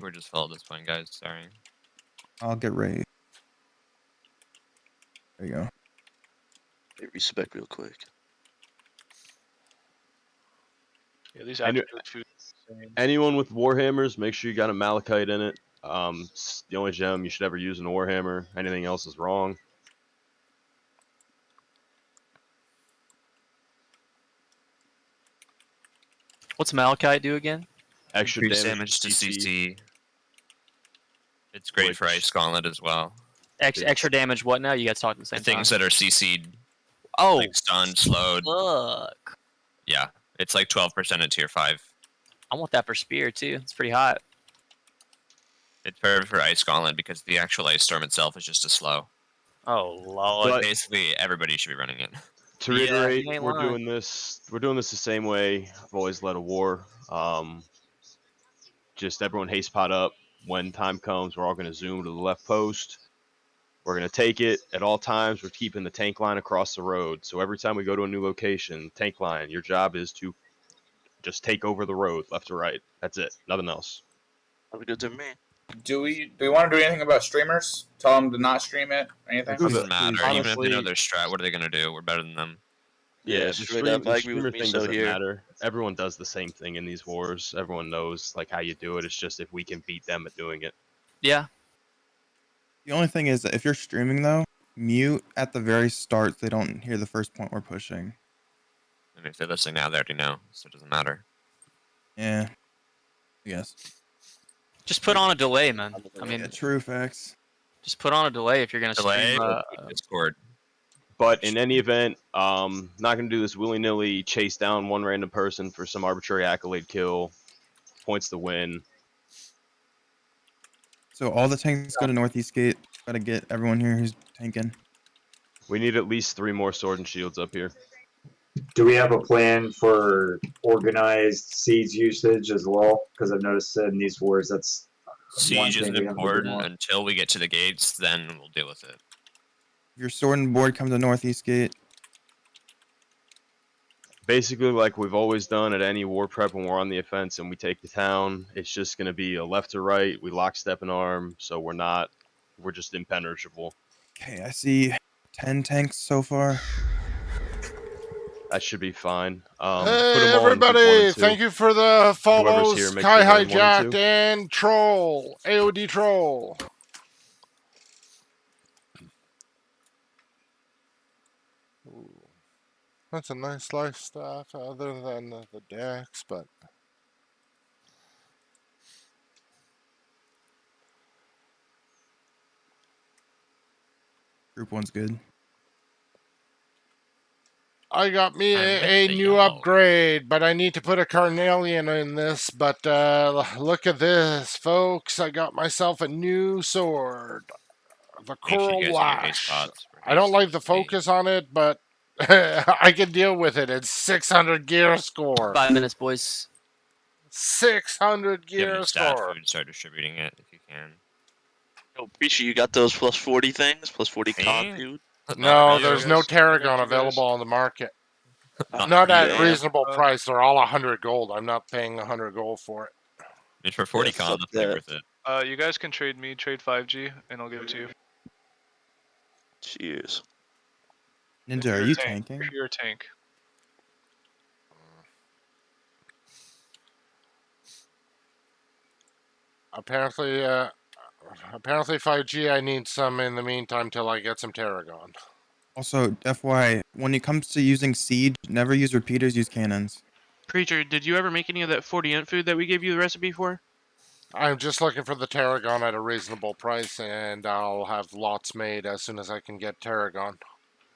We're just full at this point, guys. Sorry. I'll get ready. There you go. Hey, respec real quick. Yeah, these attribute food. Anyone with Warhammers, make sure you got a Malachite in it. It's the only gem you should ever use in a Warhammer. Anything else is wrong. What's Malachite do again? Extra Increase damage to CC. It's great for Ice Gauntlet as well. Extra damage. What now? You guys talk at the same The things time. that are CC'd. Oh, like stunned, slowed. Look. Yeah, it's like 12% at tier 5. I want that for spear too. It's pretty hot. It's perfect for Ice Gauntlet because the actual Ice Storm itself is just a slow. Oh lord. But basically, everybody should be running it. To reiterate, ain't we're lying. doing this the same way I've always led a war. Just everyone haste pot up. When time comes, we're all going to zoom to the left post. We're going to take it at all times. We're keeping the tank line across the road. So every time we go to a new location, tank line, your job is to just take over the road left to right. That's it. Nothing else. Sounds good to me. Do we want to do anything about streamers? Tell them to not stream it? Anything? It doesn't matter. Honestly, Even if they know their strat, what are they going to do? We're better than them. Yeah, the straight up, I agree streamer with me thing so doesn't here. matter. Everyone does the same thing in these wars. Everyone knows like how you do it. It's just if we can beat them at doing it. Yeah. The only thing is that if you're streaming though, mute at the very start so they don't hear the first point we're pushing. And if they're listening now, they already know, so it doesn't matter. Yeah. Yes. Just put on a delay, man. I mean, Yeah, true facts. just put on a delay if you're gonna Delay stream. or Discord. But in any event, not going to do this willy-nilly chase down one random person for some arbitrary accolade kill. Points to win. So all the tanks go to Northeast Gate. Gotta get everyone here who's tanking. We need at least 3 more sword and shields up here. Do we have a plan for organized siege usage as well? Because I've noticed in these wars that's Siege thing isn't we haven't been important doing. until we get to the gates, then we'll deal with it. If your sword and board come to Northeast Gate, Basically, like we've always done at any war prep when we're on the offense and we take the town, it's just going to be a left to right. We lockstep and arm, so we're just impenetrable. okay, I see 10 tanks so far. That should be fine. Hey everybody, thank you for the follows, here, make Sky sure they're in 1 and Hijacked 2. and Troll, AOD Troll. Ooh. That's a nice life staff other than the decks, but Group 1's good. I got me I meant a the new yellow. upgrade, but I need to put a Carnelian in this. But look at this, folks. I got myself a new sword. The Make sure Coral you guys get your haste Lash. pots for I don't haste like the speed. focus on it, but I can deal with it. It's 600 gear score. 5 minutes, boys. 600 Give them gear the stat score. food and start distributing it if you can. Yo, Preacher, you got those plus 40 things? Plus 40 Me? con, dude? No, Not there's you. no guys. Tarragon You guys. available on the market. Not Not at Yeah. reasonable price. They're all 100 gold. I'm not paying 100 gold for it. It's for 40 Yeah, con, fuck that's not that. worth it. You guys can trade me, trade 5G, and I'll give it to you. Cheers. Ninja, Pure are you tank, tanking? Pure tank. Apparently, 5G. I need some in the meantime till I get some Tarragon. Also, FY, when it comes to using siege, never use repeaters, use cannons. Preacher, did you ever make any of that 40 int food that we gave you the recipe for? I'm just looking for the Tarragon at a reasonable price, and I'll have lots made as soon as I can get Tarragon.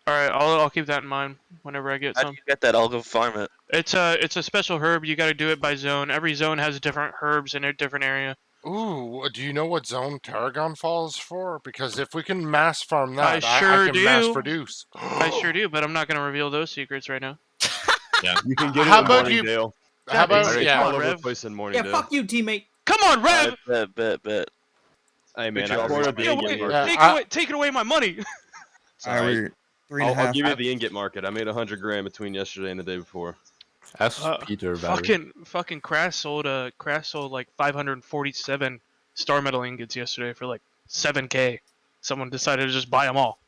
All right, I'll keep that in mind whenever I get How do some. you get that? I'll go farm it. It's a special herb. You got to do it by zone. Every zone has different herbs in a different area. Ooh, do you know what zone Tarragon falls for? Because if we can mass farm that, I sure can mass do. produce. I sure do, but I'm not gonna reveal those secrets right now. You can get How it in about you- Morningdale. How about It's yeah? all over the Rev. place in Yeah, Morningdale. fuck you, teammate. Come on, Rev! Bet. Hey man, Good I job. cornered the Yo, ingot wait, market. Yeah, taking away my money. It's all right. we're 3.5. I'll give you the ingot market. I made 100 grand between yesterday and the day before. Ask Peter about it. Fucking Crass sold like 547 star metal ingots yesterday for like 7K. Someone decided to just buy them all.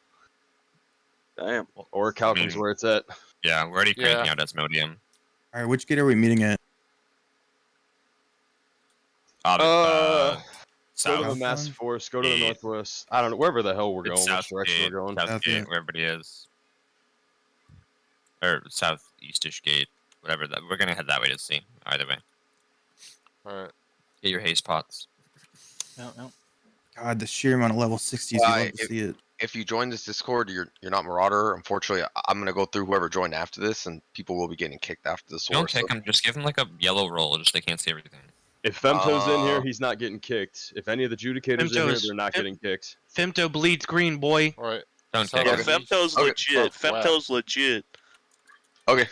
Damn. Or Calkin's where it's at. Yeah, we're already cranking Yeah. out Asmodium. All right, which gate are we meeting at? Go to South. the massive forest. Go to the northwest. I don't know wherever the hell we're It's going. Which direction Southgate, we're going? Southgate, wherever it is. Or southeastish gate, whatever that. We're gonna head that way to see. Either way, All right. get your haste pots. No. God, the sheer amount of level 60s. You love to see it. If you join this Discord, you're not Marauder. Unfortunately, I'm gonna go through whoever joined after this, and people will be getting kicked after the Don't source. kick them. Just give them like a yellow roll. Just they can't see everything. If Femto's in here, he's not getting kicked. If any of the Judicators in here, they're not getting kicked. Femto bleeds green, boy. All right. Don't So kick Yeah, them. Femto's Okay. legit. Oh, wow. Femto's legit. Okay.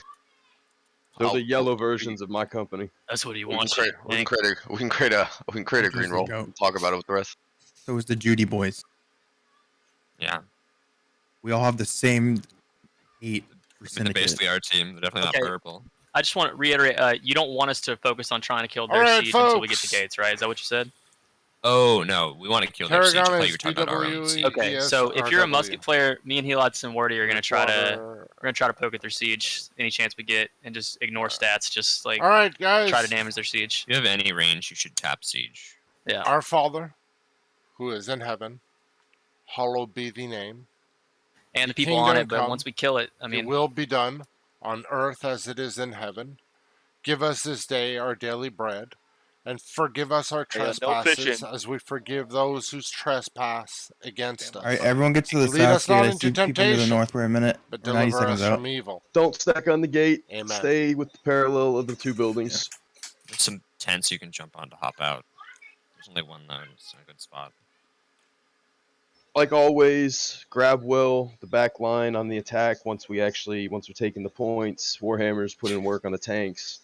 They're the yellow versions of my company. That's what he We can wants. create, we can create a Just green a roll. goat. We'll talk about it with the rest. So is the Judy boys. Yeah, We all have the same 8 for they're Syndicate. basically our team. They're definitely Okay. not purple. I just want to reiterate. You don't want us to focus on trying to kill their Alright, siege until we get to folks. gates, right? Is that what you said? Oh no, we want to kill their siege. I Paragon thought is you were talking about our own PWE. siege. Okay, Yes, so if you're a RW. musket player, me and Helots and Wardy are gonna try to Water. poke at their siege any chance we get, and just ignore stats. Just like All right, guys. try to damage their siege. If you have any range, you should tap siege. Yeah. Our Father, who is in heaven, hallowed be thy name. And the people Kingdom on it, but come. once we kill it, I It mean, will be done on earth as it is in heaven. Give us this day our daily bread, and forgive us our Yeah, no trespasses fishing. as we forgive those who trespass against us. All right, everyone get to the Lead us south not gate. I into see people to the temptation, north for a minute. but We're 90 deliver us seconds out. from evil. Don't stack on the gate. Amen. Stay with the parallel of the two buildings. There's some tents you can jump on to hop out. There's only one though. It's a good spot. Like always, grab well the back line on the attack once we're taking the points. Warhammer's put in work on the tanks.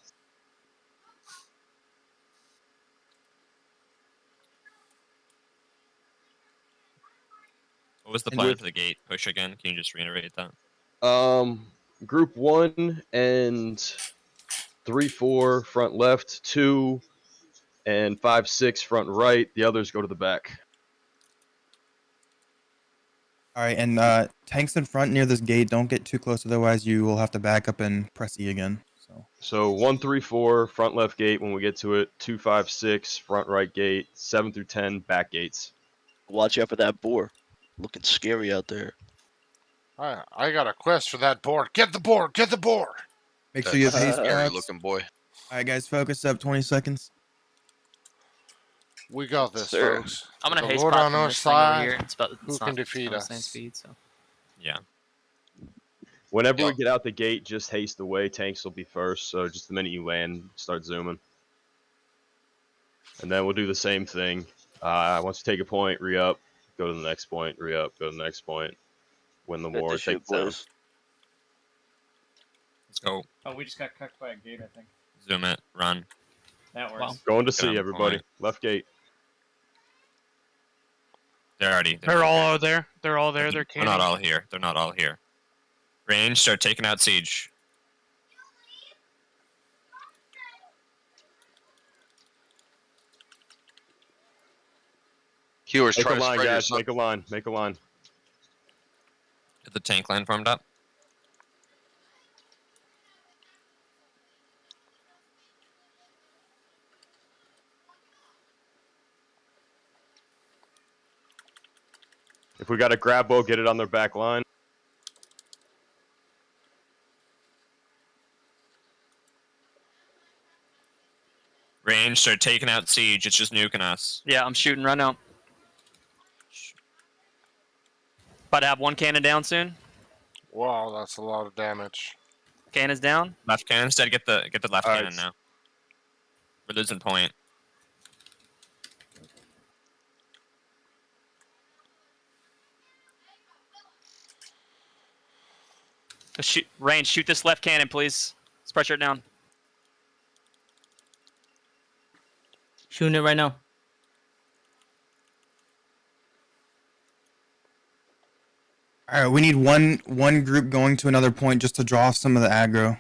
What was the And plan with- for the gate push again? Can you just reiterate that? Group 1 and 3-4 front left, 2 and 5-6 front right. The others go to the back. All right, and tanks in front near this gate. Don't get too close, otherwise you will have to back up and press E again. So 1-3-4 front left gate when we get to it. 2-5-6 front right gate. 7 through 10 back gates. Watch out for that boar. Looking scary out there. I got a quest for that board. Get the board. Get the board. Make sure you have haste Scary pots. looking boy. All right, guys, focus up. 20 seconds. We got this, Sir. folks. I'm gonna The haste Lord pot on from our this thing over side. here. It's Who not can defeat the same us? speed, so. Yeah. Whenever Yeah. we get out the gate, just haste away. Tanks will be first. So just the minute you land, start zooming. And then we'll do the same thing. Once you take a point, re-up. Go to the next point, re-up. Go to the next point. Win the Get war. this Take shit, it down. boys. Let's go. Oh, we just got cucked by a gate, I think. Zoom it. Run. That works. Wow. Going to Get on see the everybody. point. Left gate. They're already. They're all there. They're all there. They're They're not cannon. all here. They're not all here. Range. Start taking out siege. Hewers, Make try a to line, spread guys. yourself. Make a line. Make a line. Get the tank line formed up. If we got a grab bow, get it on their back line. Range. Start taking out siege. It's just nuking us. Yeah, I'm shooting right now. About to have one cannon down soon. Wow, that's a lot of damage. Cannon's down. Left cannon. Instead, get the left All right. cannon now. We're losing point. Shoot, range. Shoot this left cannon, please. Let's pressure it down. Shooting it right now. All right, we need one group going to another point just to draw off some of the aggro.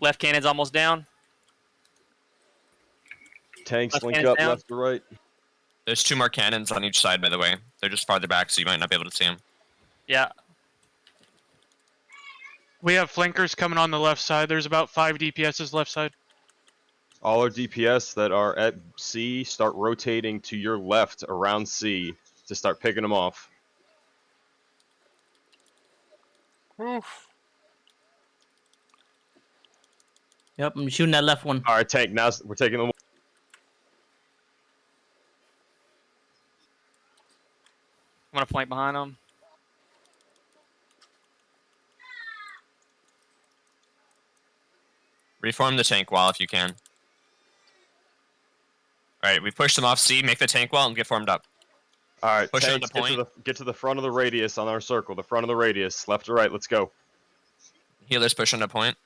Left cannon's almost down. tanks Left link cannon's up down. left to right. There's 2 more cannons on each side, by the way. They're just farther back, so you might not be able to see them. Yeah. We have flankers coming on the left side. There's about 5 DPSs left side. All our DPS that are at C start rotating to your left around C to start picking them off. Oof. Yep, I'm shooting that left one. All right, tank. Now we're taking them. I'm gonna flank behind them. Reform the tank wall if you can. Alright, we push them off C, make the tank wall, and get formed up. All right, Push it tanks, on the get to the front of the radius on our circle. The front of the radius, left to right. Let's go. Healers push on the point.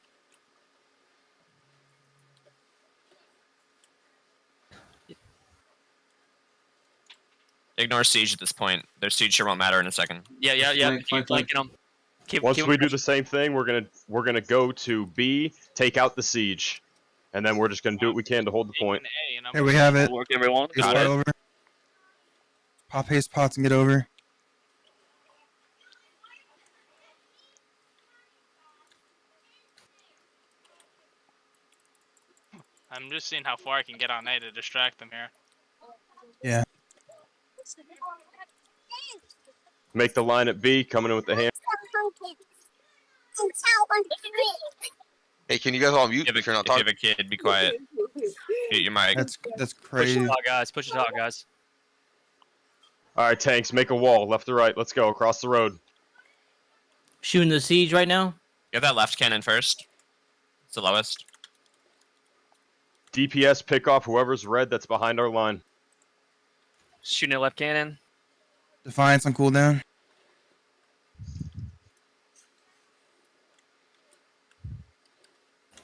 Ignore siege at this point. Their siege sure won't matter in a second. Yeah. Keep flanking them. Once we do the same thing, we're gonna go to B, take out the siege, and then we're just gonna do what we can to hold the point. Here we have it. Work, everyone. Haste Got pot it. over. Pop haste pots and get over. I'm just seeing how far I can get on A to distract them here. Yeah. Make the line at B, coming in with the hand. Hey, can you guys all mute if you're not If you talking? have a kid, be quiet. Mute your mic. That's Push crazy. it out, guys. Push it out, guys. All right, tanks, make a wall, left to right. Let's go across the road. Shooting the siege right now. Get that left cannon first. It's the lowest. DPS, pick off whoever's red that's behind our line. Shooting a left cannon. Defiance on cooldown.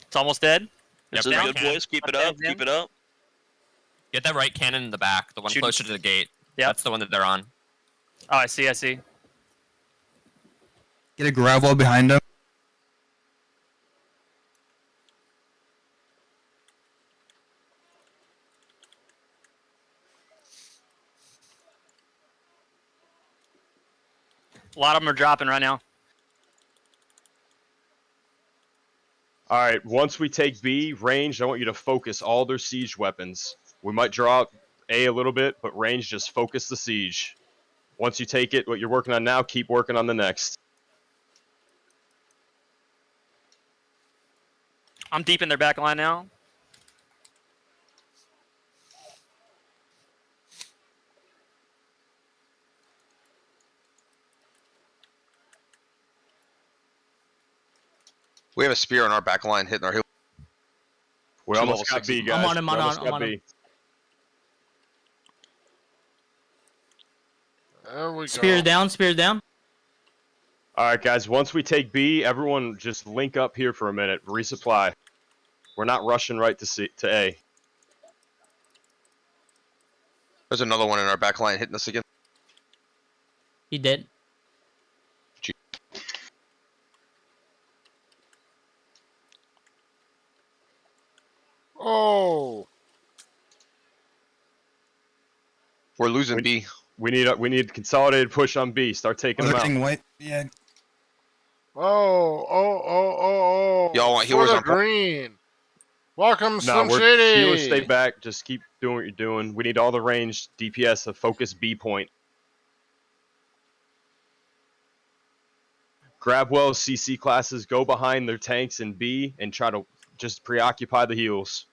It's almost dead. This Yep, is down. good, boys. Keep it up. Keep it up. Get that right cannon in the back, the one Shoot. closer to the gate. Yep. That's the one that they're on. Oh, I see. Get a grab wall behind him. A lot of them are dropping right now. All right, once we take B, range, I want you to focus all their siege weapons. We might draw out A a little bit, but range, just focus the siege. Once you take it, what you're working on now, keep working on the next. I'm deep in their back line now. We have a spear on our back line hitting our heel. We Two almost level got B, sixes. guys. I'm on him, We I'm almost on got him. B. There we Spears go. down, spears down. All right, guys, once we take B, everyone just link up here for a minute, resupply. We're not rushing right to A. There's another one in our back line hitting us again. He did. Oh, We're losing B. We need consolidated push on B. Start taking them out. Everything white. Yeah. oh. Y'all want For healers the on point? green. Welcome, No, Slim we're Shady. healers. Stay back. Just keep doing what you're doing. We need all the ranged DPS to focus B point. Grab well CC classes. Go behind their tanks in B and try to just preoccupy the heals.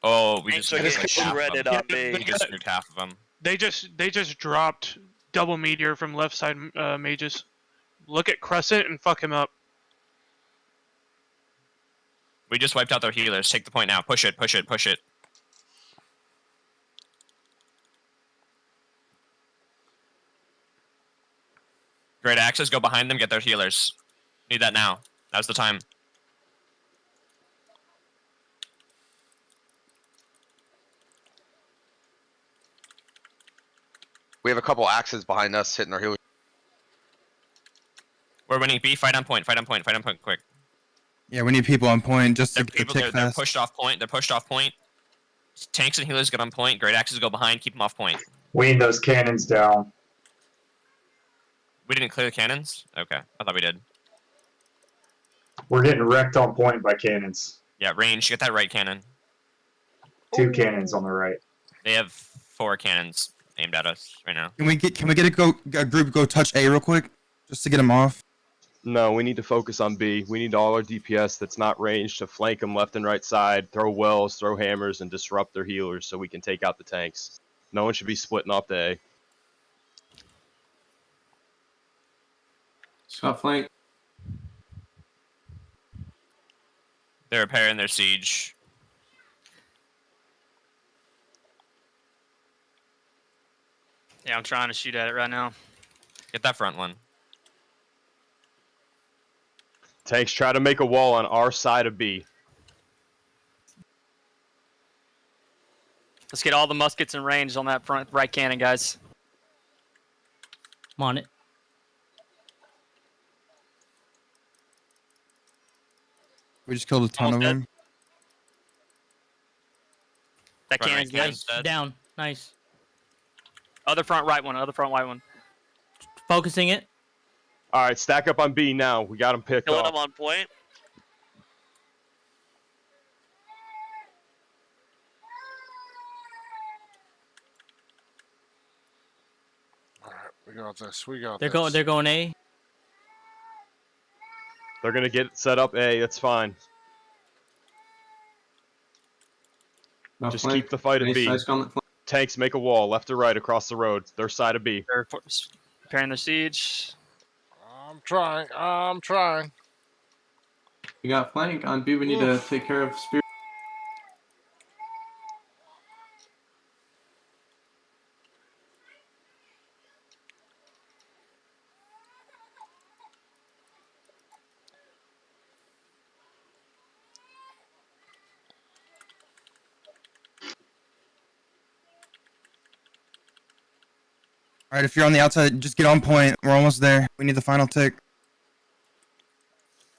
Oh, we Tanks just are nuked getting like half of shredded them. on Yeah, B. We just nuked half of them. They just dropped double meteor from left side mages. Look at Crescent and fuck him up. We just wiped out their healers. Take the point now. Push it. Great axes. Go behind them. Get their healers. Need that now. Now's the time. We have a couple axes behind us hitting our heel. We're winning B. Fight on point quick. Yeah, we need people on point just to They're get the tick they're fast. pushed off point. Tanks and healers get on point. Great axes go behind. Keep them off point. We need those cannons down. We didn't clear the cannons? Okay. I thought we did. We're getting wrecked on point by cannons. Yeah, range. Get that right cannon. 2 cannons on the right. They have 4 cannons aimed at us right now. Can we get a group go touch A real quick, just to get them off? No, we need to focus on B. We need all our DPS that's not ranged to flank them left and right side, throw wells, throw hammers, and disrupt their healers so we can take out the tanks. No one should be splitting off the A. Scott flank. They're repairing their siege. Yeah, I'm trying to shoot at it right now. Get that front one. Tanks try to make a wall on our side of B. Let's get all the muskets in range on that front right cannon, guys. I'm on it. We just killed a ton of Almost dead. them. That Front cannon's right dead. cannon's dead. Down. Nice. Other front right one. Other front white one. Focusing it. All right, stack up on B now. We got them picked Killing off. them on point. All right, we got this. We got They're this. going. They're going A. They're going to get it set up A. That's fine. Scott Just flank. keep the fight at Nice, B. nice gauntlet flank. Tanks make a wall left or right across the road. Their side of B. They're preparing their siege. I'm trying. I'm trying. We got flank on B. We need to take care of spear. All right, if you're on the outside, just get on point. We're almost there. We need the final tick.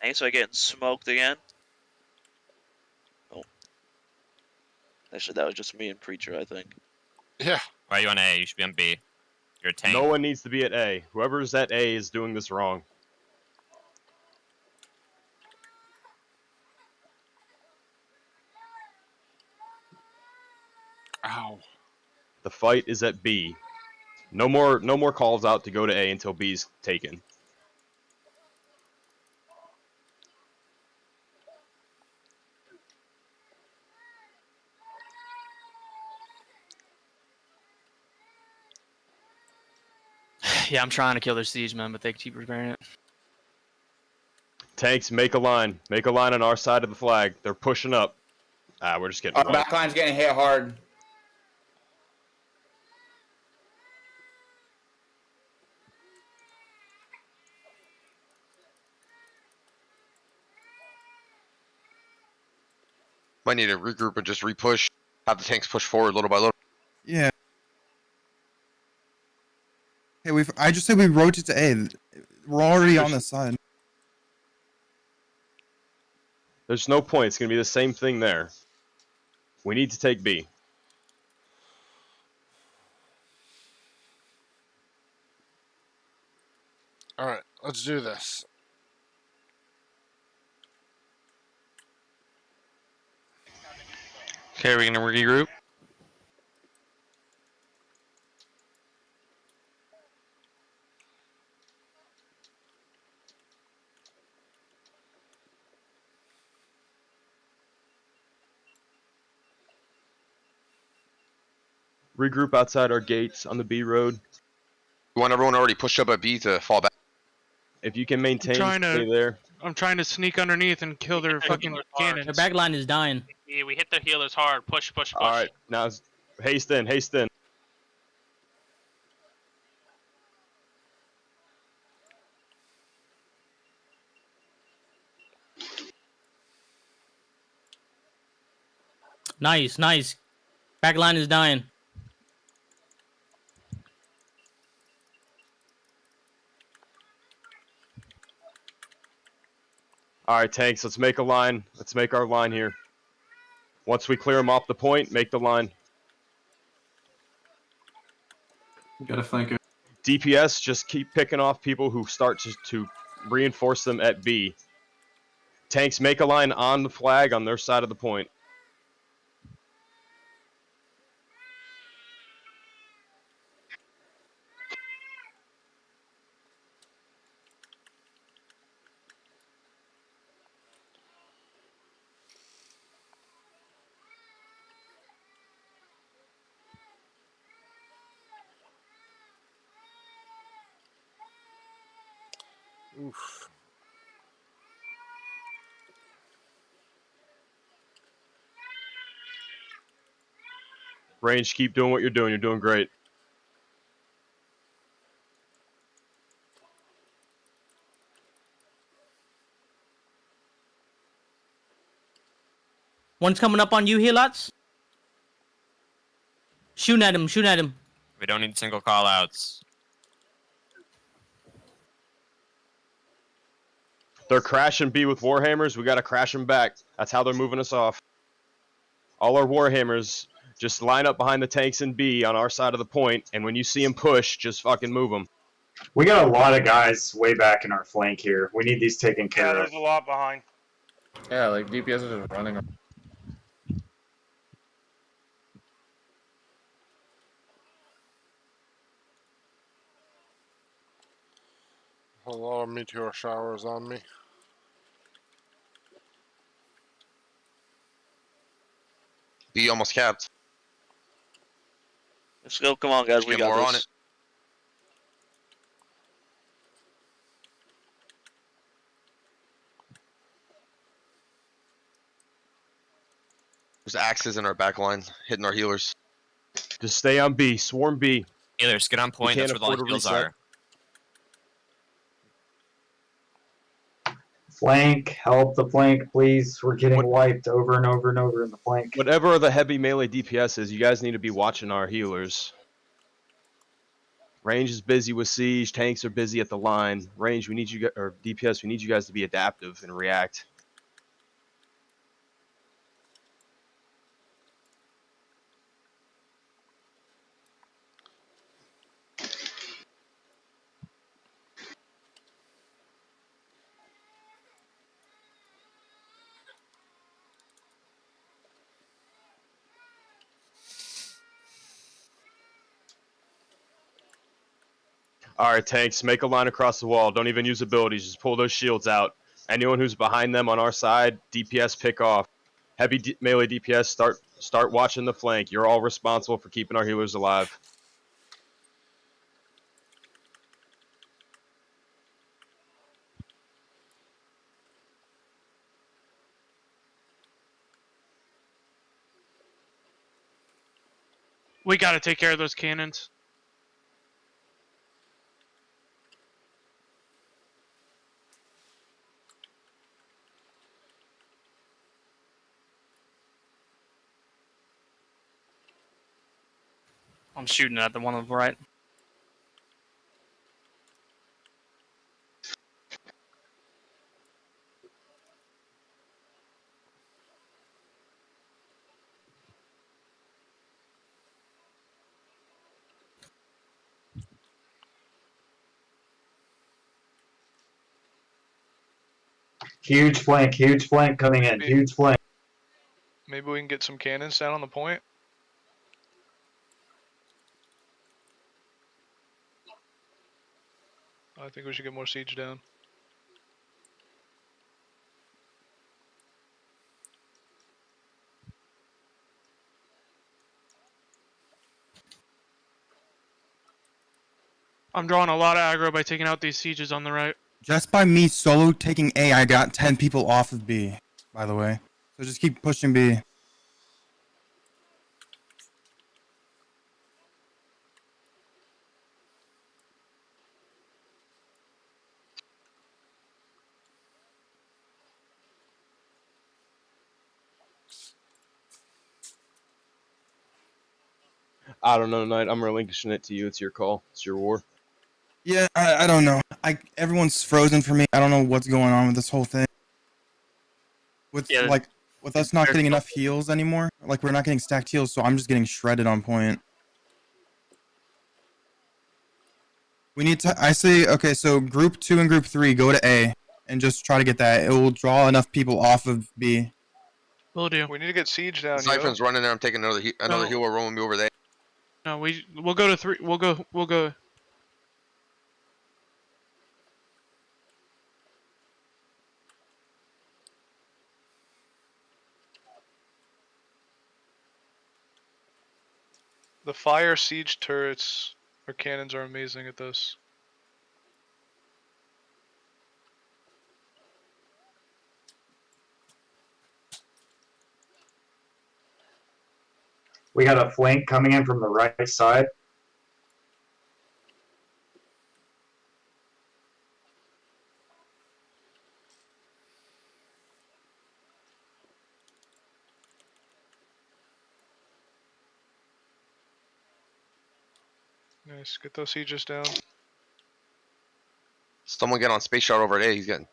Tanks are getting smoked again. Oh. Actually, that was just me and Preacher, I think. Yeah. Why are you on A? You should be on B. You're a tank. No one needs to be at A. Whoever's at A is doing this wrong. Ow. The fight is at B. No more calls out to go to A until B's taken. Yeah, I'm trying to kill their siege man, but they keep repairing it. Tanks, make a line. Make a line on our side of the flag. They're pushing up. We're just getting Our wrecked. backline's getting hit hard. Might need to regroup and just repush. Have the tanks push forward little by little. Yeah. Hey, I just said we rotate to A. We're already on this side. There's no point. It's going to be the same thing there. We need to take B. All right, let's do this. Okay, we're gonna regroup. Regroup outside our gates on the B road. We want everyone already pushed up at B to fall back. If you can maintain, trying to- stay there. I'm trying to sneak underneath and kill their fucking Their cannons. Their back line is dying. Yeah, we hit their healers hard. Push, push, push. All right, now haste in, haste in. Nice, nice. Back line is dying. All right, tanks, let's make a line. Let's make our line here. Once we clear them off the point, make the line. You got a flanker. DPS, just keep picking off people who start to reinforce them at B. Tanks, make a line on the flag on their side of the point. Oof. Range, keep doing what you're doing. You're doing great. One's coming up on you here, lots. Shooting at him, shooting at him. We don't need single callouts. They're crashing B with Warhammers. We got to crash them back. That's how they're moving us off. All our Warhammers, just line up behind the tanks in B on our side of the point, and when you see them push, just fucking move them. We got a lot of guys way back in our flank here. We need these taken care of. There's a lot behind. Yeah, like DPS are just running. A lot of meteor showers on me. B almost capped. Let's go. Come on, guys. We Get got more this. on it. There's axes in our back line, hitting our healers. Just stay on B. Swarm B. Healers, get on point. can't That's where the afford to heals reset. are. Flank, help the flank, please. We're getting wiped over and over and over in the flank. Whatever the heavy melee DPS is, you guys need to be watching our healers. Range is busy with siege. Tanks are busy at the line. Range, we need you guys, or DPS, we need you guys to be adaptive and react. All right, tanks, make a line across the wall. Don't even use abilities. Just pull those shields out. Anyone who's behind them on our side, DPS pick off. Heavy melee DPS, start watching the flank. You're all responsible for keeping our healers alive. We gotta take care of those cannons. I'm shooting at the one on the right. Huge flank coming in. Huge flank. Maybe we can get some cannons down on the point. I think we should get more siege down. I'm drawing a lot of aggro by taking out these sieges on the right. Just by me solo taking A, I got 10 people off of B, by the way. So just keep pushing B. I don't know, Knight. I'm relinquishing it to you. It's your call. It's your war. Yeah, I don't know. Everyone's frozen for me. I don't know what's going on with this whole thing. With Yeah. like with us not getting enough heals anymore, like we're not getting stacked heals, so I'm just getting shredded on point. We need to. I say okay. So group 2 and group 3 go to A and just try to get that. It will draw enough people off of B. Will do. We need to get siege down. Siphon's running there. I'm taking another No. heal. We're rolling me over there. No, we'll go to 3. We'll go. The fire siege turrets or cannons are amazing at this. We got a flank coming in from the right side. Nice, get those sieges down. Someone get on space shot over there. He's getting.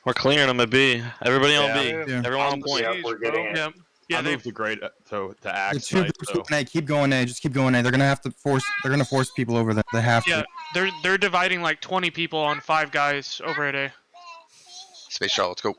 We're clearing them at B. Everybody on Yeah. B. Yeah. Everyone on point. Yeah, we're getting it. Yep. Yeah, I they moved to grade to The axe. 2 Right, groups so. going A. Keep going A. Just keep going A. They're gonna have to force. They're gonna force people over there. They have yeah, to. they're dividing like 20 people on 5 guys over at A. Space shot. Let's go.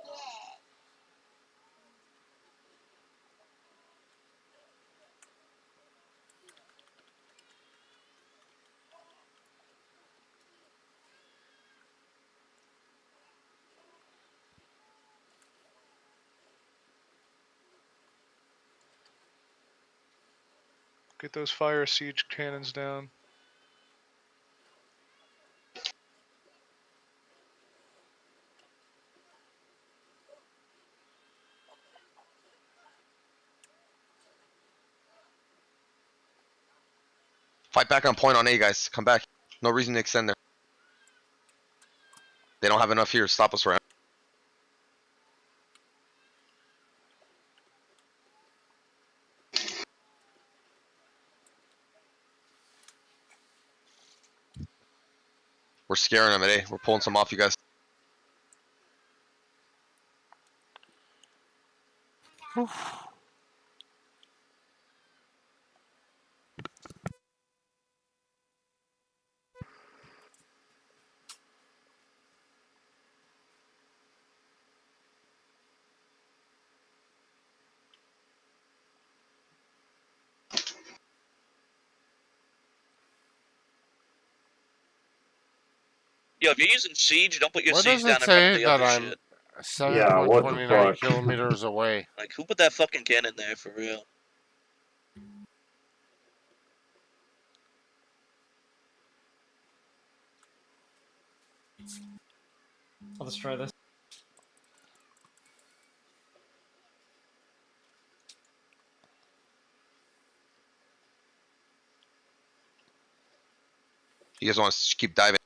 Get those fire siege cannons down. Fight back on point on A, guys. Come back. No reason to extend there. They don't have enough here to stop us right now. We're scaring them at A. We're pulling some off you guys. Yo, if you're using siege, don't put your What siege does down it in front of say the that other I'm shit. Yeah, what the 7.29 fuck? kilometers away? Like, who put that fucking cannon there for real? I'll destroy this. You guys want to keep diving?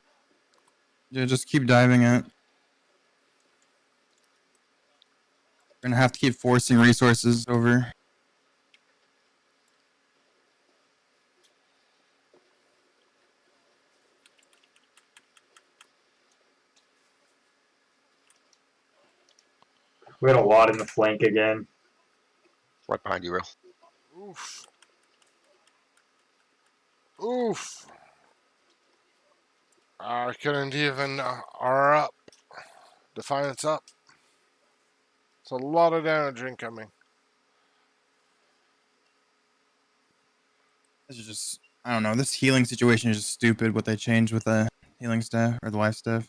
Yeah, just keep diving it. We're gonna have to keep forcing resources over. We had a lot in the flank again. Right behind you, Real. Oof. Oof. I couldn't even are up. Defiance up. It's a lot of damage incoming. This is just, I don't know. This healing situation is just stupid. What they changed with the healing staff or the life staff.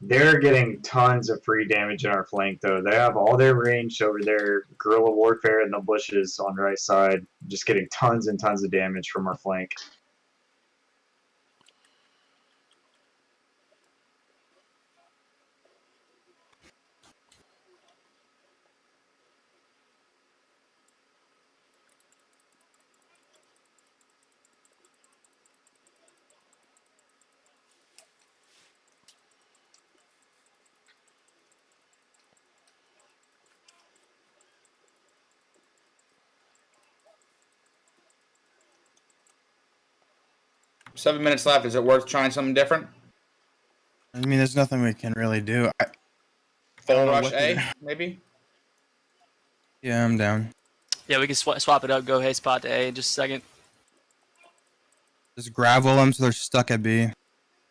They're getting tons of free damage in our flank, though. They have all their range over there, guerrilla warfare in the bushes on the right side, just getting tons and tons of damage from our flank. Seven minutes left. Is it worth trying something different? I mean, there's nothing we can really do. I Full don't know rush what A, they're- maybe? Yeah, I'm down. Yeah, we can swap it up. Go hay spot to A in just a second. Just gravel them so they're stuck at B.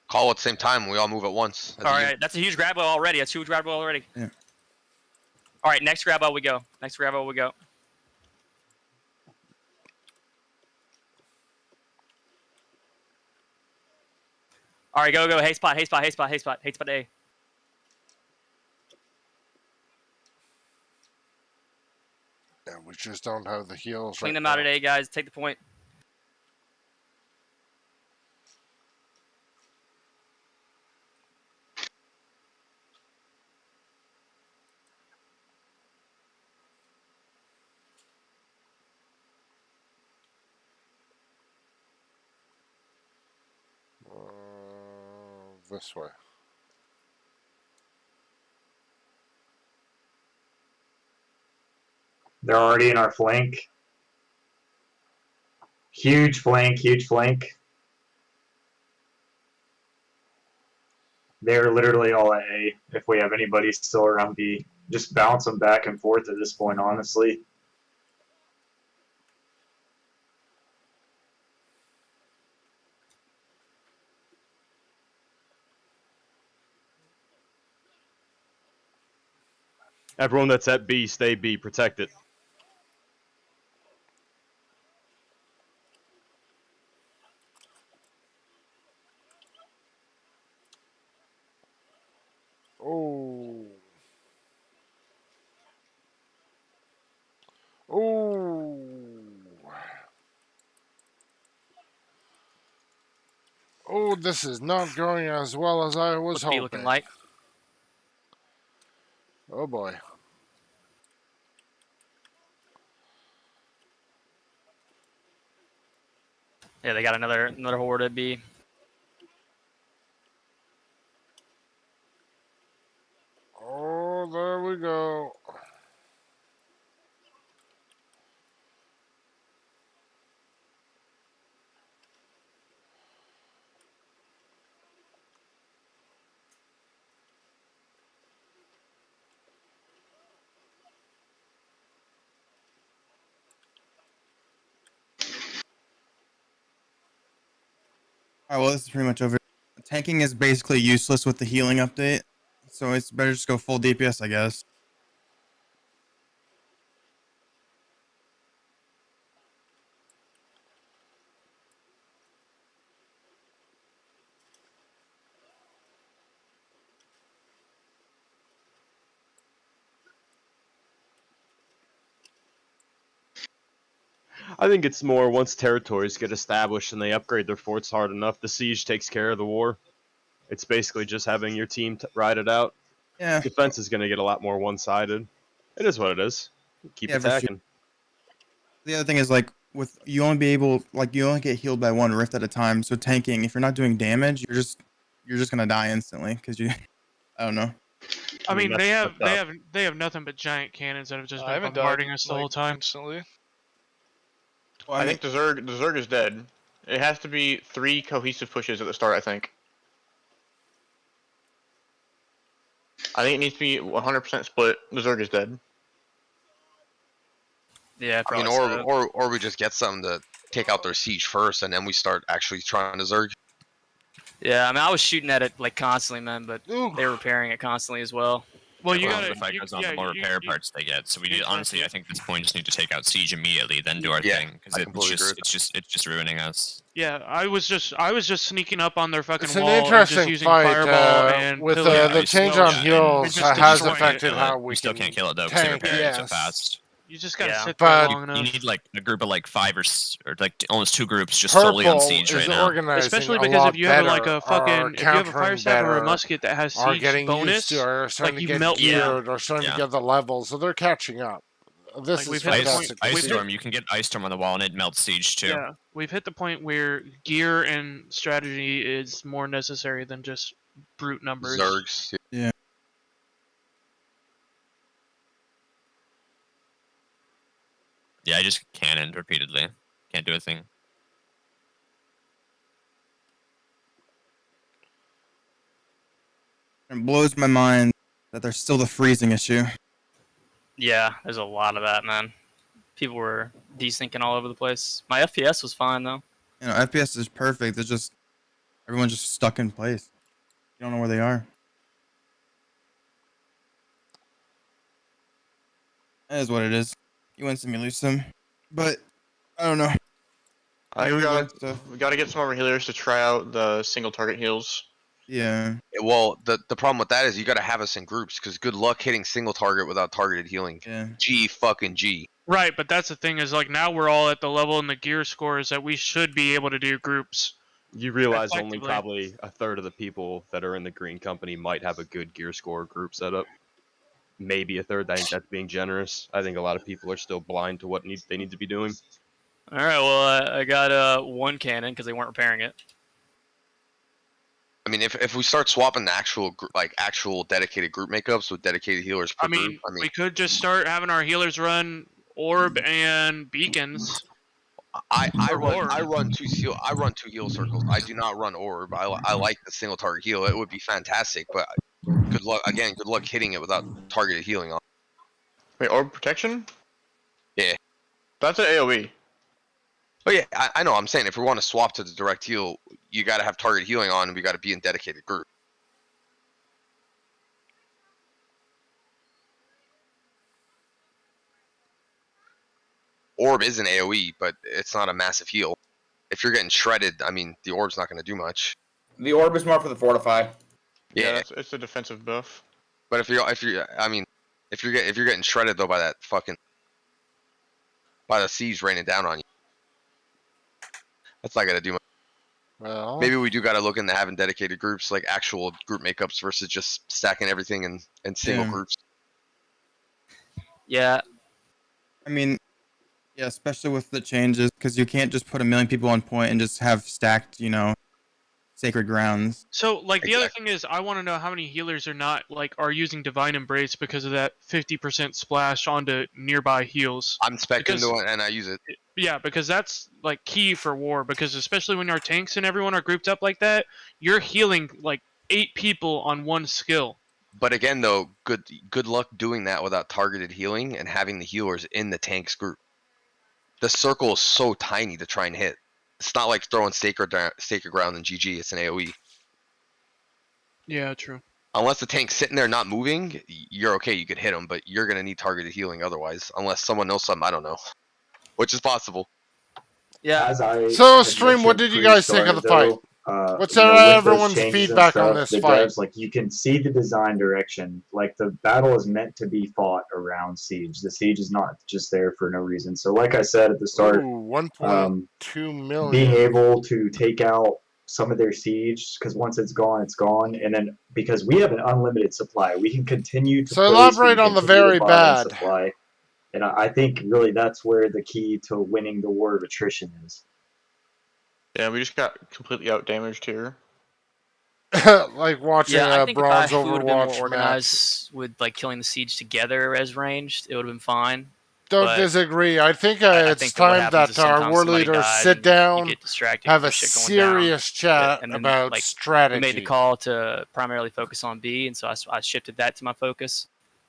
Call at the same time. We all move at once. All right, that's a huge grab wheel already. That's a huge grab wheel already. Yeah. All right, next grab wheel we go. Next grab wheel we go. All right, go. Hay spot A. Yeah, we just don't have the heals. Clean right them out now. at A, guys. Take the point. This way. They're already in our flank. Huge flank, huge flank. They're literally all at A. If we have anybody still around B, just bounce them back and forth at this point, honestly. Everyone that's at B, stay B. Protect it. Oh. Oh. Oh, this is not going as well as I was What's B hoping. looking like? Oh boy. Yeah, they got another horde at B. Oh, there we go. Alright, well, this is pretty much over. Tanking is basically useless with the healing update, so it's better just go full DPS, I guess. I think it's more once territories get established and they upgrade their forts hard enough, the siege takes care of the war. It's basically just having your team ride it out. Yeah. Defense is going to get a lot more one-sided. It is what it is. Keep Yeah, for sure. attacking. The other thing is, like, with you only get healed by one rift at a time. So tanking, if you're not doing damage, you're just gonna die instantly because you, I don't know. I mean, they that's have nothing but giant cannons that have just I been haven't bombarding died us the whole time. instantly. Well, I think the Zerg is dead. It has to be 3 cohesive pushes at the start, I think. I think it needs to be 100% split. The Zerg is dead. Yeah, I mean, probably so. or we just get something to take out their siege first, and then we start actually trying to Zerg. Yeah, I mean, I was shooting at it like constantly, man, but Ooh. they were repairing it constantly as well. Well, you the gotta. longer the fight goes on, the more you- repair parts they get. So we honestly, I think at this point just need to take out Siege immediately, then do our Yeah, thing, because I it's completely agree just it's just ruining us. Yeah, I was just sneaking up on their fucking It's an wall and just interesting using fight fireball and with pillars the and change smoke on heals and just has destroying it. affected Kill how it. we still can can't kill it though, because they tank. repair it so Yes. fast. You just gotta Yeah. sit there But long enough. You need like a group of like 5 or like almost 2 groups just solely on Purple Siege is right now. organizing Especially a because lot if you have like better, a fucking are if you have a fire countering staff or a better, musket that has are siege getting bonus, used to, are starting like to you get melt geared, are starting Yeah. to get the levels, so they're catching up. This Like, is we've hit the point- fantastic. to we've Ice see. Storm, you can get Ice Storm on the wall and it melts Siege too. Yeah, we've hit the point where gear and strategy is more necessary than just brute numbers. Zergs. Yeah. Yeah, I just cannoned repeatedly. Can't do a thing. It blows my mind that there's still the freezing issue. Yeah, there's a lot of that, man. People were desyncing all over the place. My FPS was fine though. You know, FPS is perfect. It's just everyone's just stuck in place. You don't know where they are. That is what it is. You win some, you lose some. But I don't know. I think Stuff. we gotta get some of our healers to try out the single target heals. Yeah. Well, the problem with that is you got to have us in groups because good luck hitting single target without targeted healing. Yeah. G fucking G. Right, but that's the thing is like now we're all at the level in the gear scores that we should be able to do groups. You realize only Effectively. probably a third of the people that are in the green company might have a good gear score group setup. Maybe a third. I think that's being generous. I think a lot of people are still blind to what they need to be doing. All right, well I got one cannon because they weren't repairing it. I mean, if we start swapping the actual dedicated group makeups with dedicated healers per I mean, group, we could just start having our healers run orb and beacons. I Or run two heal circles. I do not run orb. I like the single target heal. It would be fantastic, but good luck hitting it without targeted healing on. Wait, orb protection? Yeah. That's an AoE. Oh yeah, I know. I'm saying if we want to swap to the direct heal, you got to have target healing on, and we got to be in dedicated group. Orb is an AoE, but it's not a massive heal. If you're getting shredded, I mean, the orb's not going to do much. The orb is more for the fortify. Yeah, it's a defensive buff. but if you're getting shredded though by that by the siege raining down on you, that's not going to do much. Well, Maybe we do got to look into having dedicated groups, like actual group makeups versus just stacking everything in single Yeah. groups. Yeah, I mean, yeah, especially with the changes, because you can't just put a million people on point and just have stacked, sacred grounds. So, like, the other thing is, I want to know how many healers are using Divine Embrace because of that 50% splash onto nearby heals. I'm spec'ing into it and I use it. Yeah, because that's, like, key for war, because especially when our tanks and everyone are grouped up like that, you're healing, like, 8 people on one skill. But again, though, good luck doing that without targeted healing and having the healers in the tanks group. The circle is so tiny to try and hit. It's not like throwing sacred ground in GG. It's an AoE. Yeah, true. Unless the tank's sitting there not moving, you're okay. You could hit them, but you're gonna need targeted healing otherwise. Unless someone knows something I don't know, which is possible. Yeah. As I So, had Stream, what mentioned did you guys think of the pre-start, fight? What's with those everyone's changes and feedback on stuff, this the fight? devs, you can see the design direction. Like, the battle is meant to be fought around siege. The siege is not just there for no reason. So, like I said at the start, Ooh, 1.2 million. being able to take out some of their siege, because once it's gone, it's gone. And then because we have an unlimited supply, we can continue to. So place, elaborate we can on the continue to very buy bad. supply. And I think really that's where the key to winning the war of attrition is. Yeah, we just got completely out damaged here. Like watching yeah, I a think bronze if I would have been more Overwatch match. organized with like killing the siege together as ranged, it would have been fine. Don't but disagree. I think I it's think that what time happens is that our sometimes war somebody leaders dies sit and down, you get distracted have a with shit going down. serious chat And then, about like, strategy. We made the call to primarily focus on B, and so I shifted that to my focus.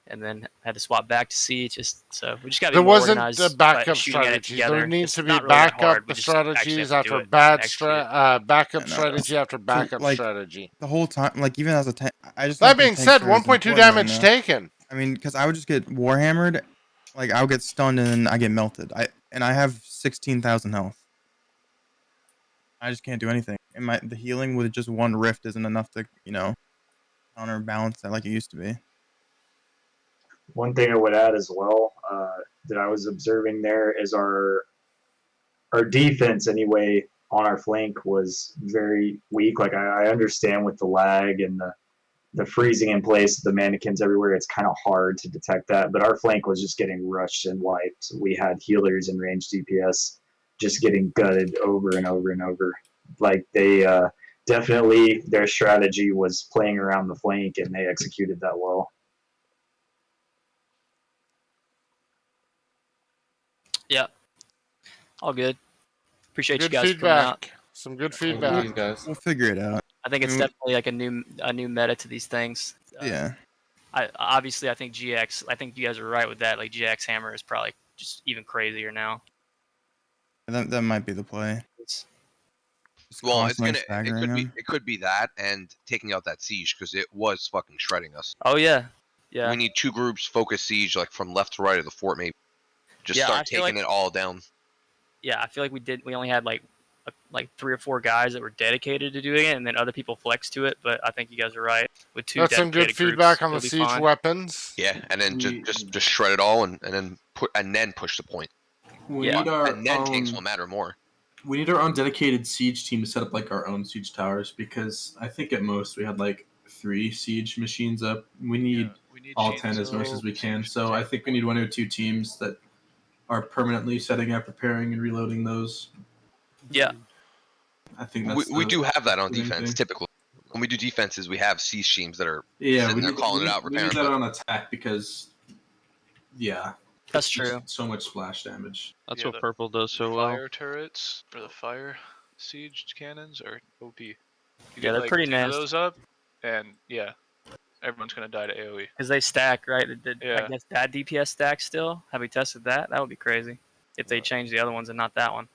and then had to swap back to siege. So we just got to be There more wasn't organized. a by backup shooting at it strategy. together. There needs It's to be not really that backup hard. We just actually have strategies to do after it and execute it. backup I know. strategy after backup like, strategy. The whole time, like even as a tank, I just. That don't think being tank said, turret is 1.2 important damage right now. taken. I mean, because I would just get warhammered, like I would get stunned and then I get melted. I have 16,000 health. I just can't do anything. And the healing with just one rift isn't enough to counterbalance that like it used to be. One thing I would add as well that I was observing there is our defense anyway on our flank was very weak. Like I understand with the lag and the freezing in place, the mannequins everywhere, it's kind of hard to detect that. But our flank was just getting rushed and wiped. We had healers and range DPS just getting gutted over and over and over. Like they definitely their strategy was playing around the flank, and they executed that well. Yeah, all good. Appreciate Good you guys for coming out. feedback. Some good feedback. guys. We'll figure it out. I think it's definitely like a new meta to these things. Yeah. I think GX. I think you guys are right with that. Like GX hammer is probably just even crazier now. That might be the play. It's Well, it's constantly gonna. staggering It could be that and taking out that siege because it was fucking shredding us. Oh yeah, yeah. We need 2 groups focus siege like from left to right of the fort, maybe. Just Yeah, I start feel taking like- it all down. Yeah, I feel like we only had like 3 or 4 guys that were dedicated to doing it, and then other people flexed to it. But I think you guys are right with 2. That's some good dedicated groups, feedback on the it'll be siege fine. weapons. Yeah, and then just shred it all and then push the point. We Yeah. need our And then tanks own, will matter more. we need our own dedicated siege team to set up like our own siege towers, because I think at most we had like 3 siege machines up. We need all 10 as much as we can. So I think we need 1 or 2 teams that are permanently setting up, preparing, and reloading those. Yeah. I think that's We do have that on the main defense thing. typically. When we do defenses, we have siege teams that are Yeah, sitting there calling it out, we need repairing. that But on attack because, yeah, That's it's just true. so much splash damage. That's Yeah, what purple does so well. Fire turrets or the fire siege cannons are OP. You Yeah, get they're like pretty 10 of nasty. those up, and yeah, everyone's gonna die to AOE. Because they stack, right? Yeah. I guess that DPS stack still. Have we tested that? That would be crazy if they change the other ones and not that one.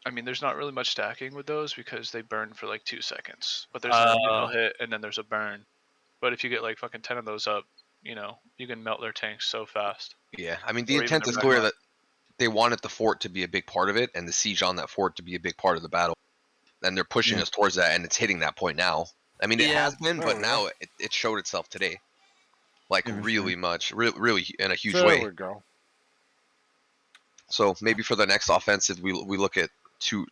I mean, there's not really much stacking with those because they burn for like 2 seconds. But there's an initial hit and then there's a burn. But if you get like fucking 10 of those up, you can melt their tanks so fast. yeah, I mean the Or even intent their is red clear line. that they wanted the fort to be a big part of it and the siege on that fort to be a big part of the battle. And they're pushing us towards that, and it's hitting that point now. I mean, it Yeah. has been, but Oh, now it showed itself today, like Yeah, for really much, really in a huge There way. we go. So maybe for the next offensive, we look at two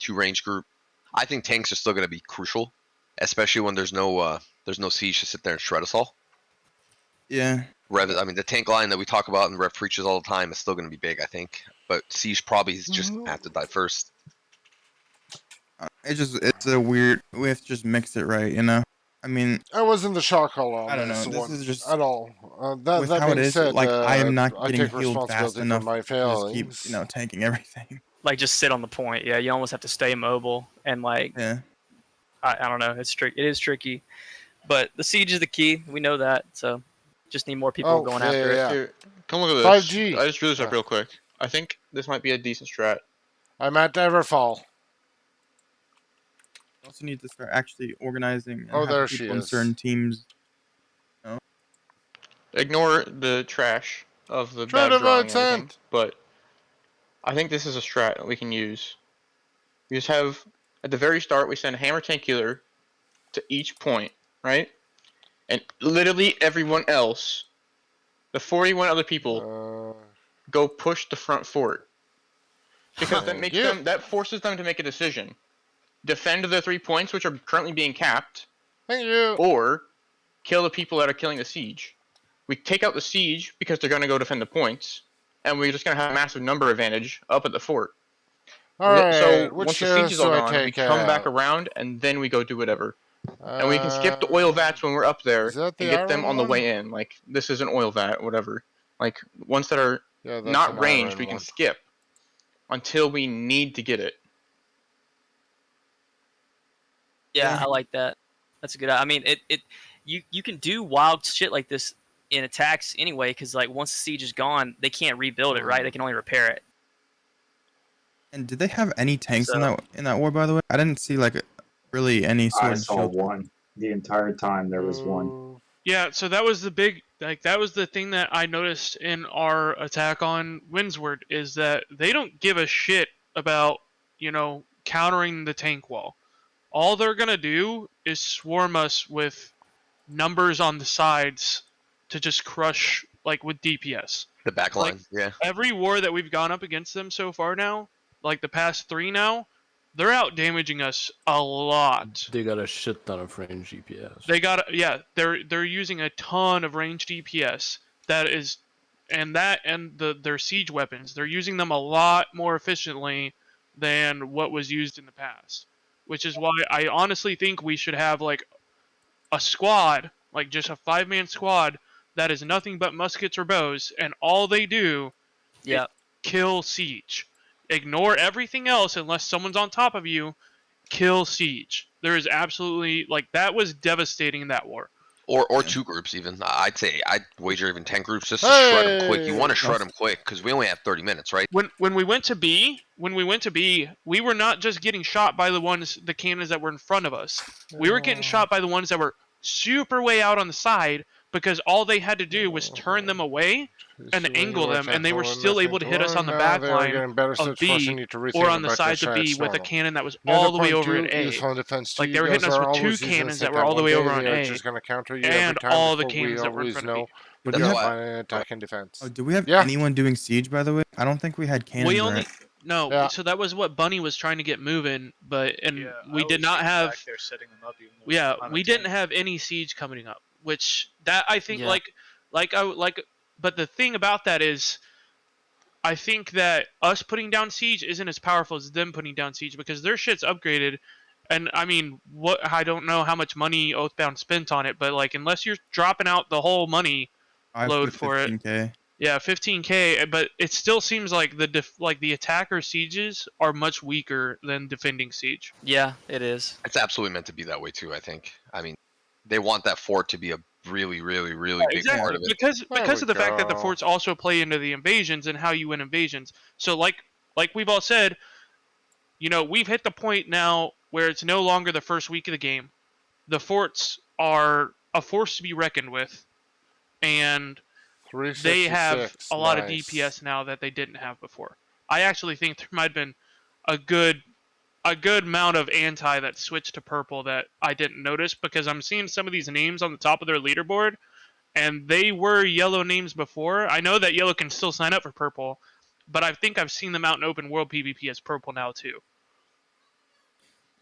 range group. I think tanks are still going to be crucial, especially when there's no siege to sit there and shred us all. Yeah. I mean, the tank line that we talk about and Rev preaches all the time is still going to be big, I think. But siege probably is just gonna have to die first. It's a weird. We have to just mix it right, I mean, I wasn't the shot caller on I don't this know. This one is just at all. That with that how being it is. said, Like I am not I getting take healed fast responsibility for enough my to failings. just keep, tanking everything. Like just sit on the point. Yeah, you almost have to stay mobile and like Yeah. I don't know. It's tricky. It is tricky, but the siege is the key. We know that. So just need more people going after it. yeah. Here, come look at this. 5G. I just drew this up real quick. I think this might be a decent strat. I'm at Everfall. We also need to start actually organizing. And Oh, having there she people in is. certain teams. Ignore the trash of the Try bad to drawing and vote everything, sent. but I think this is a strat that we can use. We just have at the very start we send hammer tank healer to each point, right? And literally everyone else, the 41 other people, go push the front fort. Because that makes that forces them to make a decision. Defend the 3 points which are currently being capped. Thank you. Or kill the people that are killing the siege. We take out the siege because they're going to go defend the points, and we're just going to have a massive number advantage up at the fort. All right. So Which once the siege is all do I gone, we take come back out? around, and then we go do whatever. And we can skip the oil vats when we're up there Is that and the get them iron on the one? way in. Like, this is an oil vat, whatever. Like, ones that are Yeah, that's not an ranged, iron we can one. skip until we need to get it. Yeah, I like that. That's a good. I mean, you can do wild shit like this in attacks anyway, because like once the siege is gone, they can't rebuild it, right? They can only repair it. And did they have any tanks So- in that war? By the way, I didn't see like really any sword I and saw shield. one the entire time. There was one. Yeah, so that was the big, like, that was the thing that I noticed in our attack on Windsward, is that they don't give a shit about, countering the tank wall. All they're gonna do is swarm us with numbers on the sides to just crush, like, with DPS. The back line, yeah. Every war that we've gone up against them so far now, like the past 3 now, they're out damaging us a lot. They got a shit ton of range GPS. They're using a ton of ranged DPS. And their siege weapons. They're using them a lot more efficiently than what was used in the past. Which is why I honestly think we should have like a squad, like just a 5-man squad that is nothing but muskets or bows, and all they do is kill siege. Ignore everything else unless someone's on top of you. Kill siege. There is absolutely, like, that was devastating in that war. Or 2 groups even. I'd wager even 10 groups just to shred them quick. You want to shred them quick because we only have 30 minutes, right? When we went to B, we were not just getting shot by the cannons that were in front of us. We were getting shot by the ones that were super way out on the side, because all they had to do was turn them away and angle them, and they were still able to hit us on the back line of B or on the sides of B with a cannon that was all the way over at A. Like, they were hitting us with 2 cannons that were all the way over on A, and all the cannons that were in front of B. Attack and defense. Oh, do we have anyone doing siege, by the way? I don't think we had cannons. No, so that was what Bunny was trying to get moving, we did not have. Back there setting them up, We didn't have any siege coming up, which that I think but the thing about that is, I think that us putting down siege isn't as powerful as them putting down siege, because their shit's upgraded, and I mean, I don't know how much money Oathbound spent on it, but like, unless you're dropping out the whole money load for 15K. it. Yeah, 15K, but it still seems like the attacker sieges are much weaker than defending siege. Yeah, it is. It's absolutely meant to be that way too, I think. I mean, they want that fort to be a really, really, really big part of it. Because of the fact that the forts also play into the invasions and how you win invasions. So like we've all said, we've hit the point now where it's no longer the first week of the game. The forts are a force to be reckoned with, and they have a lot of DPS now that they didn't have before. I actually think there might have been a good amount of anti that switched to purple that I didn't notice, because I'm seeing some of these names on the top of their leaderboard, and they were yellow names before. I know that yellow can still sign up for purple, but I think I've seen them out in open world PvP as purple now too.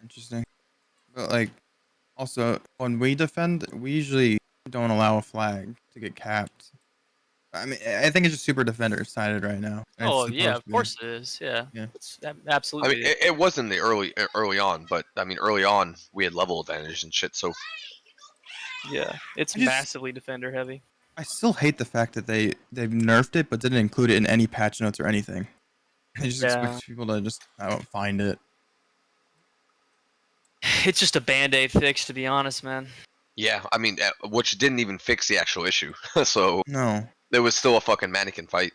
Interesting. But like, also when we defend, we usually don't allow a flag to get capped. I mean, I think it's just super defender sided right now. Oh yeah, of course it is. Yeah, it's absolutely. I mean, it wasn't the early on, but I mean, early on we had level advantage and shit. So yeah, it's massively defender heavy. I still hate the fact that they've nerfed it, but didn't include it in any patch notes or anything. They just expect people to just find it. It's just a band-aid fix, to be honest, man. yeah, I mean, which didn't even fix the actual issue. So no. There was still a fucking mannequin fight.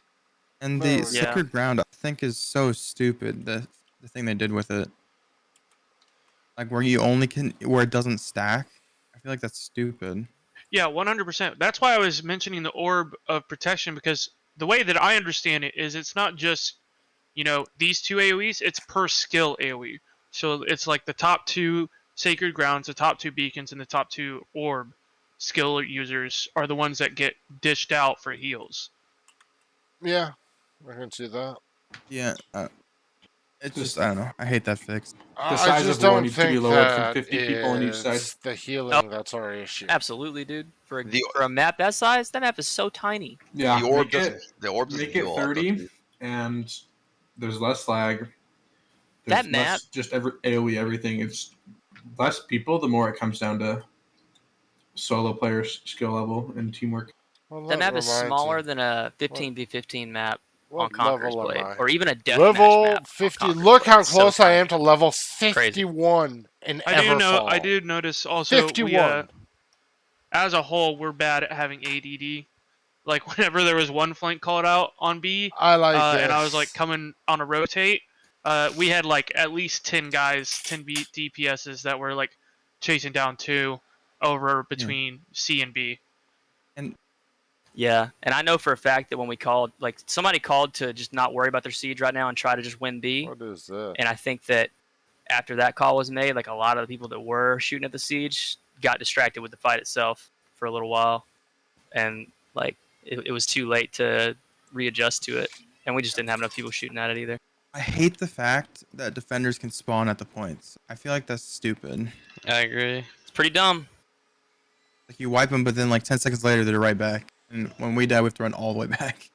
And the sacred ground, I think, is so stupid. The thing they did with it, like where you only where it doesn't stack. I feel like that's stupid. Yeah, 100%. That's why I was mentioning the orb of protection, because the way that I understand it is it's not just, these 2 AoEs. It's per skill AoE. So it's like the top 2 sacred grounds, the top 2 beacons, and the top 2 orb skill users are the ones that get dished out for heals. Yeah, I can see that. Yeah, it's just, I don't know. I hate that fix. The size of war needs to be lowered from 50 people on each side. It's the healing that's our issue. Absolutely, dude. For a map that size, that map is so tiny. Yeah, the orb doesn't make it 30, and there's less lag. That map, just AoE everything. It's less people, the more it comes down to solo players' skill level and teamwork. Well, that map is smaller than a 15v15 map. What on Conqueror's level am Blade, I? or even a deathmatch Level map. on 50. Conqueror's Look Blade. how It's so close I am tiny. to level Crazy. 51 in I do know. Everfall. I did notice also. 51. As a whole, we're bad at having ADD. Like whenever there was one flank called out on B, I like and I was this. like coming on a rotate, we had like at least 10 guys, 10 DPSs that were like chasing down 2 over between C and B. And Yeah, and I know for a fact that when we called, like somebody called to just not worry about their siege right now and try to just win B. What is that? And I think that after that call was made, like a lot of the people that were shooting at the siege got distracted with the fight itself for a little while, and like it was too late to readjust to it, and we just didn't have enough people shooting at it either. I hate the fact that defenders can spawn at the points. I feel like that's stupid. I agree. It's pretty dumb. Like you wipe them, but then like 10 seconds later they're right back. And when we die, we have to run all the way back.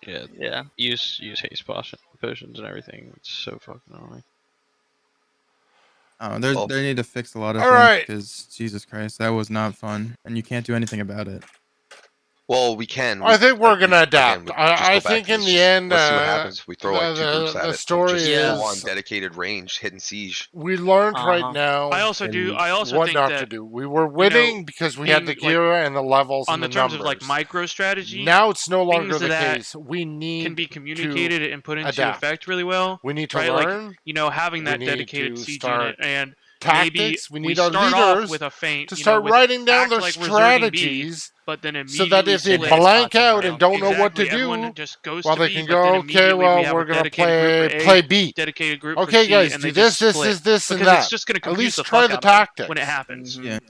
Yeah. Use haste potions and everything. It's so fucking annoying. They need to fix a lot of All things right. because Jesus Christ, that was not fun, and you can't do anything about it. Well, we can. I think we're gonna adapt. Again, I think in the end, let's see what happens. We throw like 2 groups at the it. story just is full on dedicated range, hidden siege. we learned right now. I also what think not that, to do. We were winning because we had the being, gear and the levels on and the the terms numbers. of like micro strategy. Now it's no longer things the that case. We need can be communicated to and put into adapt. effect really well. We need to right? learn. Like, having that We need dedicated to siege start unit and tactics. maybe We need our start leaders off with a feint to you start know, with writing down act their like reserving B, strategies, but then so that immediately if they split blank out and don't know what to exactly. Everyone do, just goes well, to they B, can but then go, okay, immediately we well, have we're a gonna dedicated group for A, play B. dedicated group for Okay, C, guys, and do they just this, split, this, and because that. it's just going to At confuse least the try fuck the out of them tactics. when it happens. Yeah.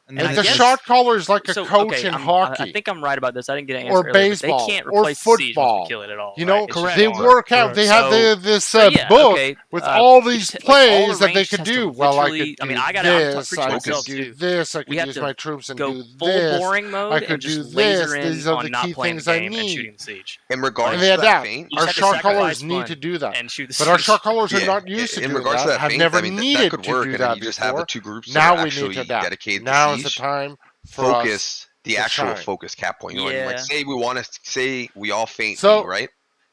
And Like I the guess, shot caller is like a so, coach okay, in I hockey. think I'm right about this. I didn't get an Or answer earlier, but baseball, they can't or replace the siege once football. we kill it at all. You right? know, It's just they gone. work out. They have this book okay, with all these like, all plays the that they range could has to do. Well, I literally- could do I mean, I'm this. preaching I myself could do too. this. I We could have use to my troops and go do full this. boring mode I could and do just laser this. in These are on the not key playing things the I game and need. shooting the siege. In And regards they to that adapt. feint, You Our just have to shot callers sacrifice need one to do that. and shoot the But our siege. shot callers are Yeah, not used to in doing regards to that. that Have feint, never I mean, that needed could to work, do and then that you just have the before. 2 groups Now that are we need to actually adapt. dedicated Now to is the siege. time for us Focus the to actual shine. focus cap point. You know, what I mean? Like Yeah. say we want to say we all feint So, B, right?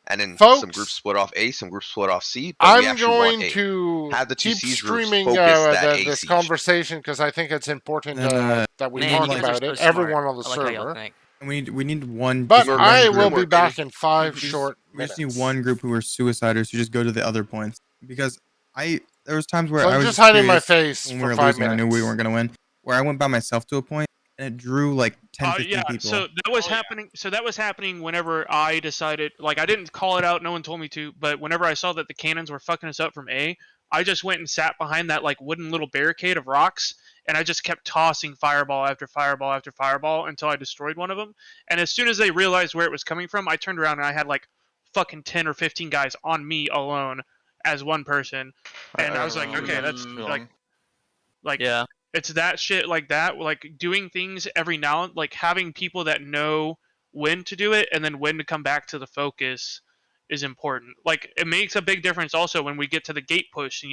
And then folks, some groups split off A, some groups split off C, but we I'm actually going want A. to Have the 2 keep siege groups streaming focus that A this siege. conversation because I think it's important And, that we Man, talk you guys are about so it. smart. Everyone on the I like how y'all server. think. And we need one. But just I one will group. be back in 5 We just- short We just minutes. need one group who are suiciders who just go to the other points because there was times where So I I'm was just hiding my curious face when we for were 5 losing. I knew we minutes. weren't gonna win. Where I went by myself to a point and it drew like 10, 15 Yeah, people. so that was happening. So that was happening whenever I decided. Like, I didn't call it out. No one told me to. But whenever I saw that the cannons were fucking us up from A, I just went and sat behind that like wooden little barricade of rocks, and I just kept tossing fireball after fireball after fireball until I destroyed one of them. And as soon as they realized where it was coming from, I turned around and I had like fucking 10 or 15 guys on me alone as one person, and I was like, okay, that's like Yeah. it's that shit like that, like doing things every now and like having people that know when to do it and then when to come back to the focus is important. Like it makes a big difference also when we get to the gate push,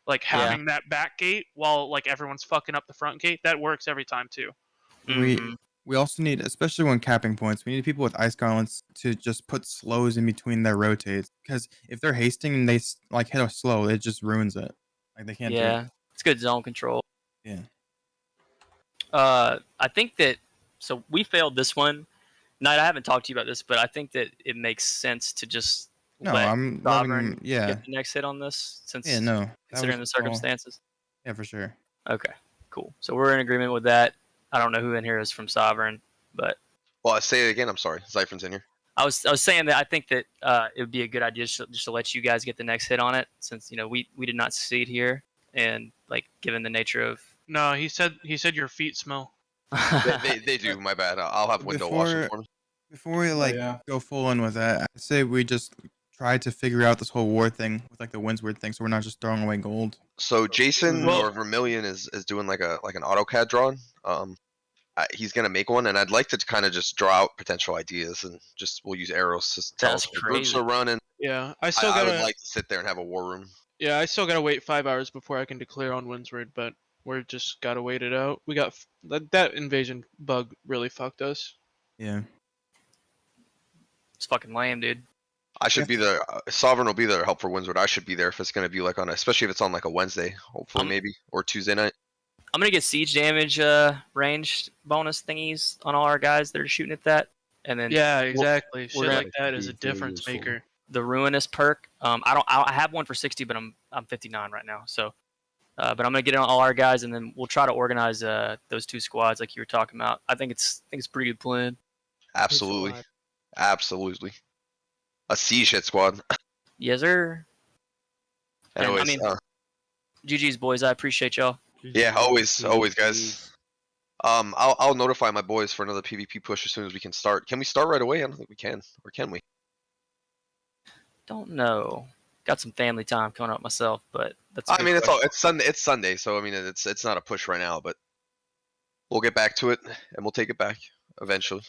like having that back gate while like everyone's fucking up the front gate. That works every time too. We also need, especially when capping points, we need people with ice gauntlets to just put slows in between their rotates. Because if they're hasting and they like hit a slow, it just ruins it. Like they can't do Yeah, it. it's good zone control. Yeah. I think that so we failed this one. Knight, I haven't talked to you about this, but I think that it makes sense to just No, let I'm Sovereign letting, yeah. get the next hit on this since that considering the was circumstances. Yeah, for sure. Okay, cool. So we're in agreement with that. I don't know who in here is from Sovereign, but Well, I say it again. I'm sorry. Zyphron's in here. I was saying that I think that it would be a good idea just to let you guys get the next hit on it, since we did not succeed here, and like given the nature of. No, he said your feet smell. they do. My bad. I'll have window washing for them. Before we go full in with that, I'd say we just try to figure out this whole war thing with like the Windsward thing, so we're not just throwing away gold. So Jason Well- or Vermilion is doing like an AutoCAD drawing. He's gonna make one, and I'd like to kind of just draw out potential ideas, and we'll use arrows to tell us what groups are running. Yeah, I gotta. would like to sit there and have a war room. Yeah, I still gotta wait 5 hours before I can declare on Windsward, but we're just gotta wait it out. We got that invasion bug really fucked us. Yeah. It's fucking lame, dude. I should be there. Sovereign will be there to help for Windsward. I should be there if it's going to be like especially if it's on like a Wednesday, hopefully maybe, or Tuesday night. I'm gonna get siege damage ranged bonus thingies on all our guys that are shooting at that, and then Yeah, exactly. we're Shit gonna like that is a difference maker. the ruinous perk. I have one for 60, but I'm 59 right now. So, but I'm gonna get it on all our guys, and then we'll try to organize those 2 squads like you were talking about. I think it's a pretty good plan. Absolutely, absolutely. A siege hit squad. Yes, sir. And, Anyways, I mean, GG's boys. I appreciate y'all. yeah, always, guys. I'll notify my boys for another PvP push as soon as we can start. Can we start right away? I don't think we can, or can we? Don't know. Got some family time coming up myself, but that's. I mean, it's Sunday. It's Sunday, so I mean, it's not a push right now, but we'll get back to it and we'll take it back eventually.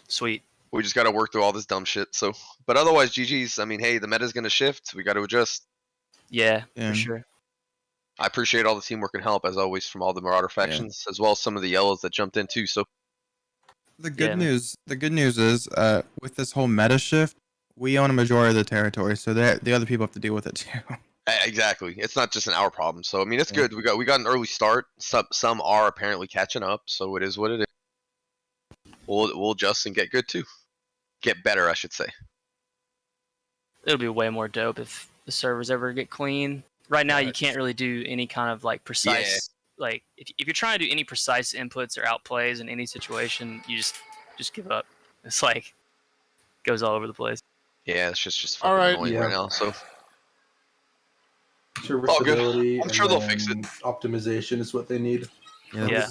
Sweet. We just got to work through all this dumb shit. So, but otherwise, GG's. I mean, hey, the meta's gonna shift. We got to adjust. Yeah, for sure. I appreciate all the teamwork and help as always from all the Marauder factions, as well as some of the yellows that jumped in too. So the good news is, with this whole meta shift, we own a majority of the territory, so the other people have to deal with it too. Exactly, it's not just an our problem. So I mean, it's good. We got an early start. Some are apparently catching up, so it is what it is. We'll adjust and get good too. Get better, I should say. It'll be way more dope if the servers ever get clean. Right now, you can't really do any kind of like precise, like if you're trying to do any precise inputs or outplays in any situation, you just give up. It's like goes all over the place. Yeah, it's just fucking annoying right now. So versatility. I'm sure they'll fix it. Optimization is what they need. Yeah.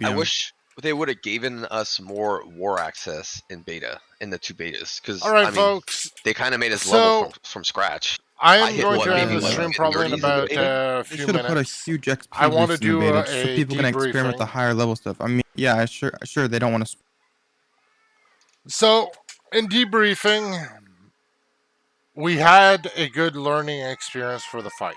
I wish they would have given us more war access in beta, in the 2 betas, because All right, I mean, folks. they kind of made us level from scratch. I am going to end the stream probably in about a They few should have put a minutes. huge XP I want to boost in the do beta a so people can experiment with the higher level stuff. I mean, yeah, sure they don't want to. So, in debriefing, we had a good learning experience for the fight.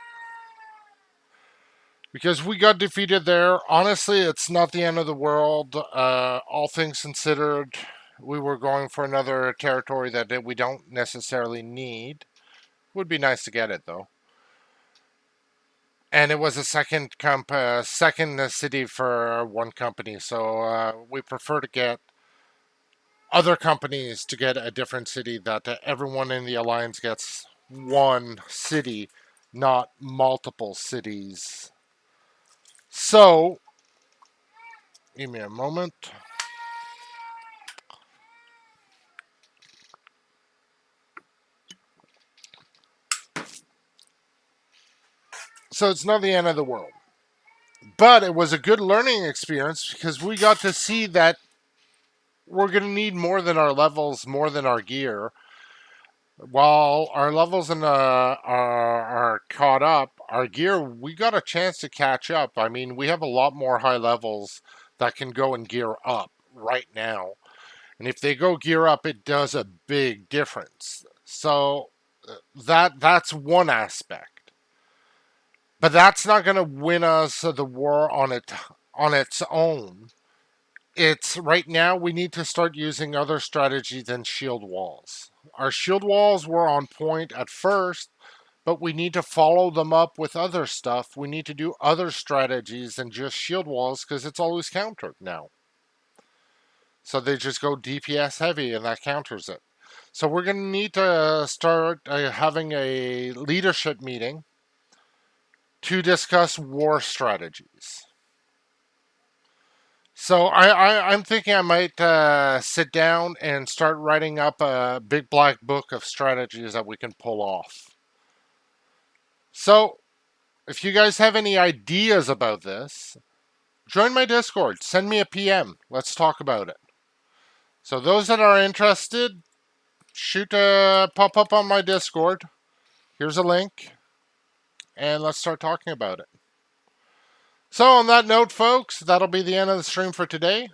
Because we got defeated there. Honestly, it's not the end of the world. All things considered, we were going for another territory that we don't necessarily need. Would be nice to get it, though. And it was a second city for one company, so we prefer to get other companies to get a different city, that everyone in the alliance gets one city, not multiple cities. So, give me a moment. So it's not the end of the world. But it was a good learning experience because we got to see that we're going to need more than our levels, more than our gear. While our levels are caught up, our gear, we got a chance to catch up. I mean, we have a lot more high levels that can go and gear up right now. And if they go gear up, it does a big difference. So that's one aspect. But that's not going to win us the war on its own. It's right now we need to start using other strategies than shield walls. Our shield walls were on point at first, but we need to follow them up with other stuff. We need to do other strategies than just shield walls because it's always countered now. So they just go DPS heavy and that counters it. So we're going to need to start having a leadership meeting to discuss war strategies. So I'm thinking I might sit down and start writing up a big black book of strategies that we can pull off. So, if you guys have any ideas about this, join my Discord. Send me a PM. Let's talk about it. So those that are interested, pop up on my Discord. Here's a link. And let's start talking about it. So on that note, folks, that'll be the end of the stream for today.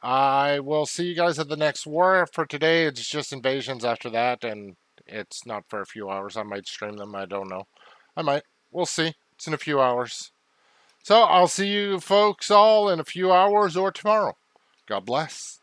I will see you guys at the next war. For today, it's just invasions after that, and it's not for a few hours. I might stream them. I don't know. I might. We'll see. It's in a few hours. So I'll see you folks all in a few hours or tomorrow. God bless.